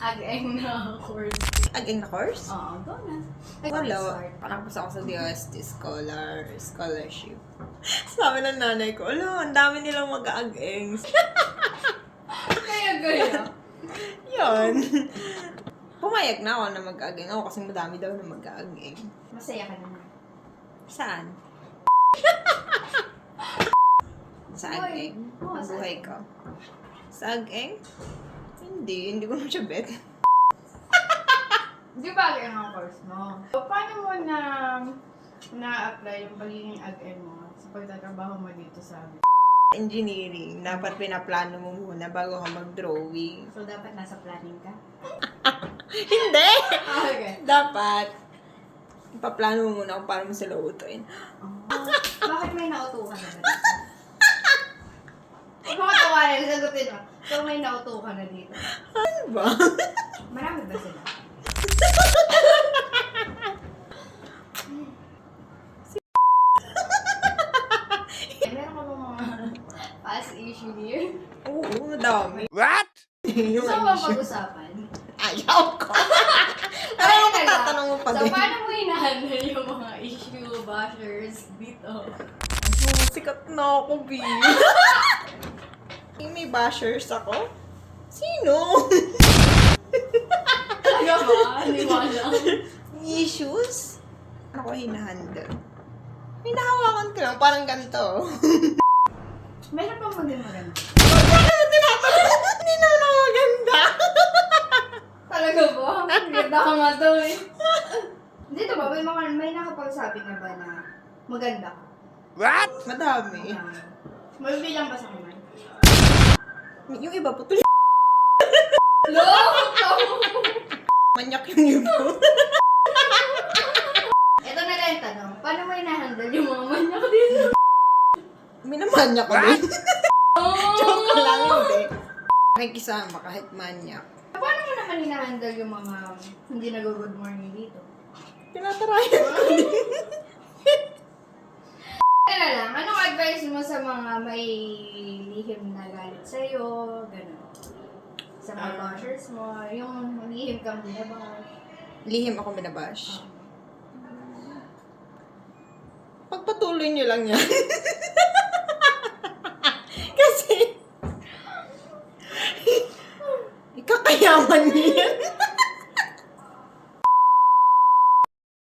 Ag-eng na course. Aging na course? Oo, go na. Wala. Nakapasa ako sa DOST scholarship. Sabi ng nanay ko, ang dami nilang mag-aageng. Kaya. Yun. Pumayag na ako na mag-aageng ako kasi madami daw na mag-aageng. Masaya ka naman. Saan? Sa ageng? Oo, Ang sa buhay ko. Sa ageng? Hindi ko na siya bet. Di ba ag-eng ang course mo? So, paano mo na-apply yung pagiging ag-eng mo sa pagtatrabaho mo dito sa Engineering, dapat pinaplano mo muna bago ka mag-drawing. So, dapat nasa planning ka? Hindi! Okay. Dapat, ipaplano mo muna kung paano mo sila utuin. Bakit may nautukan na dito? Bakit tawanan? Sagutin mo. So, may nautukan na dito. Ano ba? Marami ba sila? Meron ka bang mga past issue here? Oo, madami. What? Yung Gusto mo bang issue. pag-usapan? Ayaw ko. Ano mo tatanong mo pa So, din? paano mo hinahandle yung mga issue bashers dito? Sikat na ako, B. May bashers ako? Sino? Talaga ba? Hindi mo alam. Issues? Ano ko hinahandle? Hinahawakan ko lang, parang ganito. Meron pang maging maganda. Bakit mo tinatanong? Hindi naman ako maganda. Talaga ba? Ganda ka nga daw eh. Dito ba, may nakapagsabi na ba na maganda ka? What? Madami. Mabibilang ba sa kamay? Yung iba putol. No! Manyak yung iba. Ito na lang yung tanong. Paano mo hinahandle yung mga manyak dito? Minamanyak ko din. Oh! Joke lang, hindi. Nakikisama kahit manyak. Paano mo naman hinahandle yung mga hindi nag-good morning dito? Tinatarayan ko din. Kaya lang, anong advice mo sa mga may lihim na galit sa'yo, gano'n? Sa mga bashers mo, yung lihim kang binabash. Lihim ako binabash. Pagpatuloy nyo lang yan. Kasi, ikakayaman niyo yan.